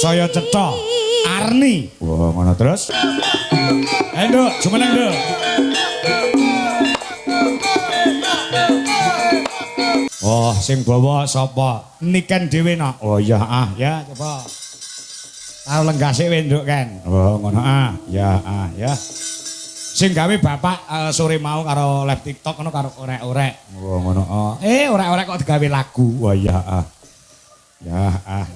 Saya cetha Arni. Wah, ngono terus. Ayo, Nduk, jumeneng, Nduk. Oh, sing bawa sapa? Niken dhewe nak. Oh iya, ya coba. Tahu lenggah sik Nduk kan. Oh, ngono ya ya. Sing gawe bapak sore mau karo live TikTok ngono karo orek-orek. Oh, ngono. Orek-orek kok digawe lagu. Wah, ya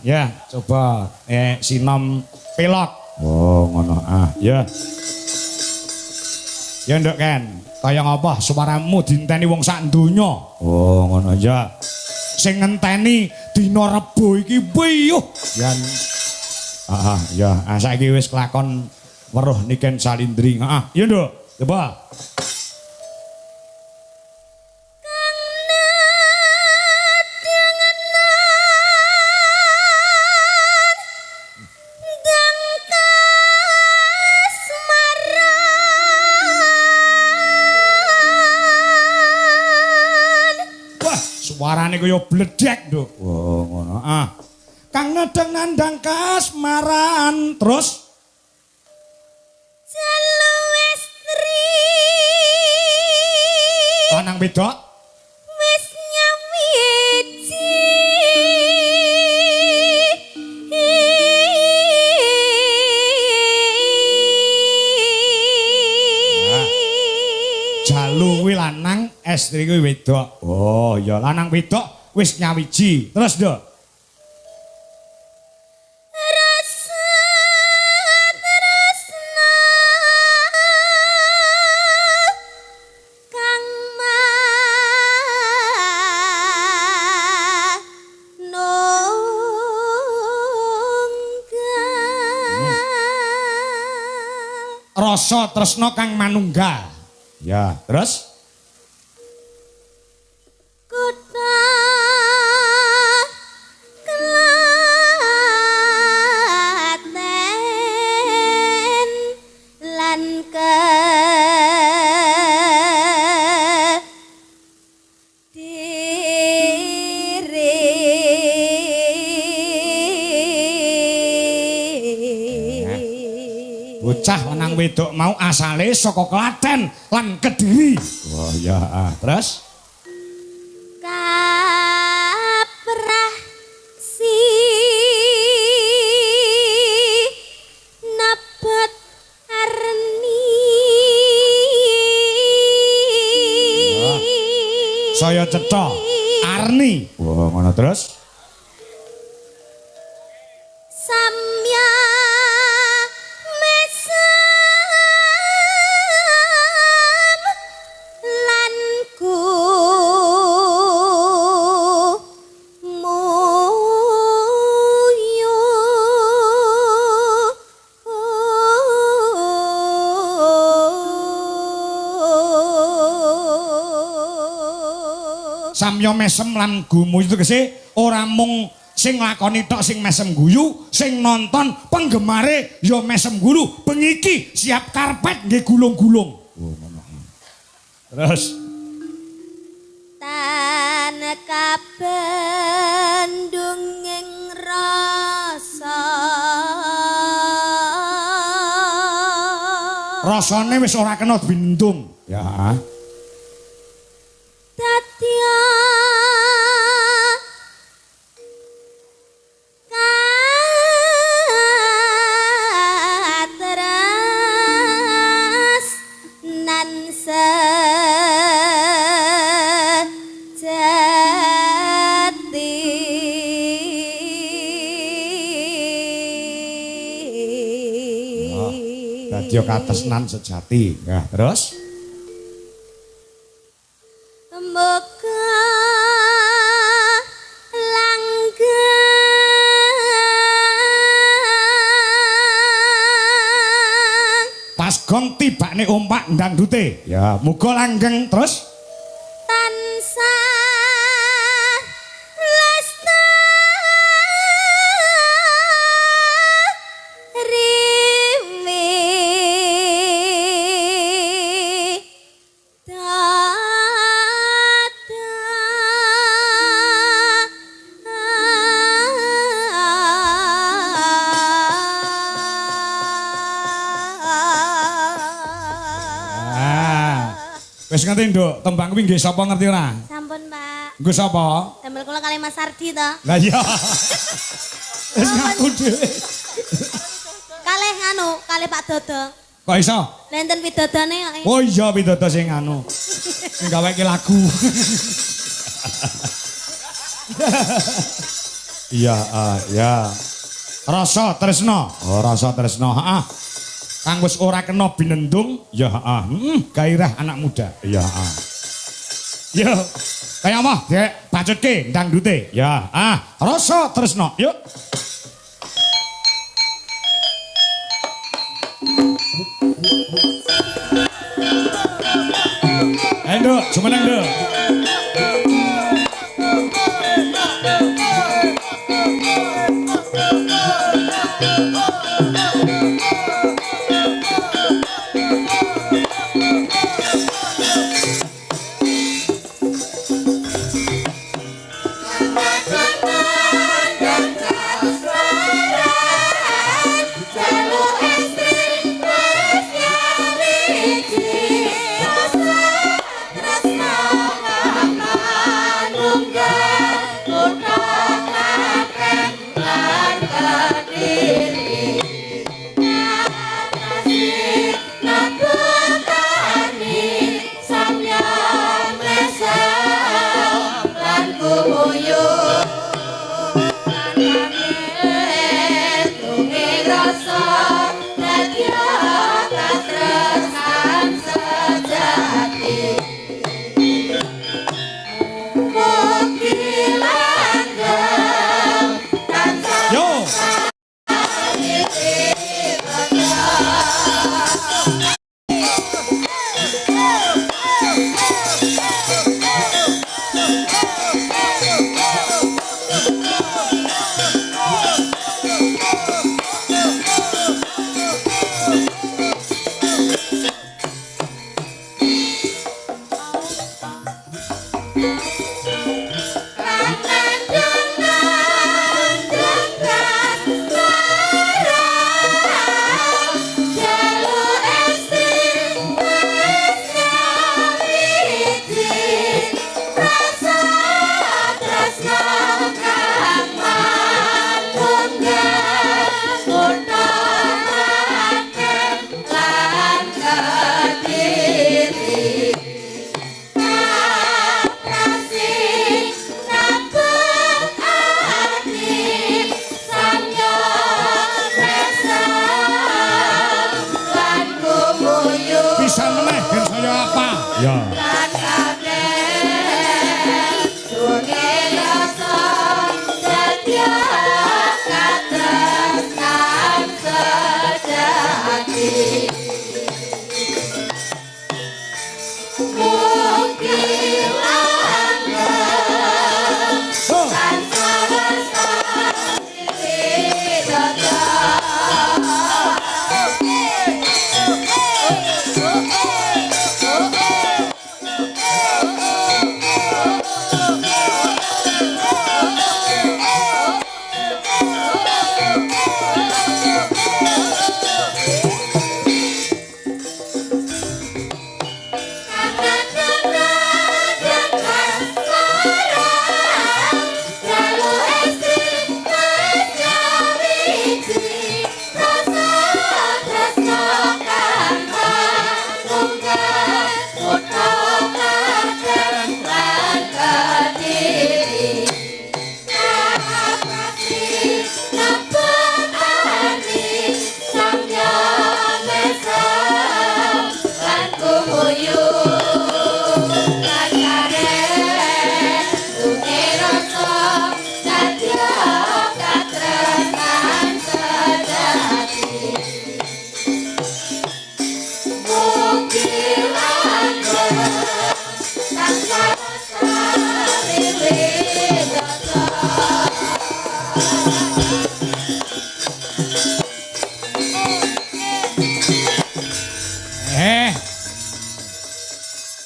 ya coba sinom pilot. Oh, ngono. Ya. Ya Nduk kan. Kaya ngapa suaramu dinteni wong sak donya. Oh, ngono ya. Sing ngenteni dina Rebo iki piyuh. Yan. Ya, saiki wis kelakon weruh Niken Salindri. Ya Nduk, coba. Suarane kaya bledek, Nduk. Oh, ngono. Kang nedeng nandang kasmaran. Terus Jalu Westri. Lanang wedok Wis nyawiji. Jalu kuwi lanang, Estri kuwi wedok. Oh, ya lanang wedok wis nyawiji. Terus, Nduk. Rasa tresna Kang manunggal. Rasa tresna kang manunggal. Ya, terus Kota Klaten lan bocah lanang wedok mau asale saka Klaten lan Kediri. Wah, ya. Terus kaprah si nebet Arni. saya cetha Arni. Wah, ngono terus. Samya mesem lan ku muyu Samya mesem lan gumu itu kese ora mung sing nglakoni tok sing mesem guyu, sing nonton penggemare ya mesem gulu. Bengi iki siap karpet nggih gulung-gulung. Oh, ngono. Terus tan kabandung ing rasa rasane wis ora kena bindung. Ya. Dadya katras nan sejati. Dadya katresnan sejati. Ya, terus Muga langgeng pas gong tibane ompak ndangdute. Ya, muga langgeng. Terus tansah lestari Wis ngerti, Nduk. Tembang kuwi nggih sapa ngerti ora? Sampun, Pak. Nggo sapa? Damel kula kali Mas Sardi to. Lah iya. Wis ngaku dhewe. Kalih Pak Dodo. Kok iso? Nenten widodone kok. Oh iya pidato sing anu. Sing gaweke lagu. Iya, ya. Rasa tresna. Oh, rasa tresna. Heeh. Kang wis ora kena binendung, ya heeh. Gairah anak muda. Ya heeh. Yo. Kaya apa? Dek, bacutke dangdute. Ya, rasa tresna. Yuk. Ayo, jumeneng, Nduk.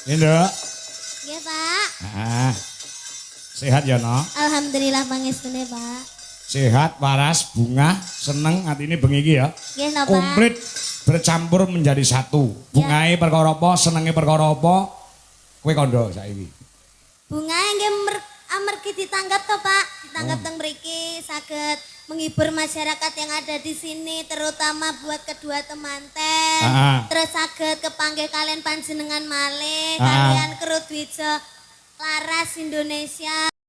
Induk. Nggih, Pak. Sehat ya, no? Alhamdulillah pangestune, Pak. Sehat, waras, bunga, seneng atine bengi iki ya. Nggih, napa? Komplit bercampur menjadi satu. Bungae perkara apa, senenge perkara apa, Kowe kandha saiki. Bunga nggih amargi ditanggap to, Pak. Ditanggap teng mriki saged menghibur masyarakat yang ada di sini terutama buat kedua temanten. Terus saged kepanggih kalian panjenengan malih kalian Kerudwijo Laras Indonesia.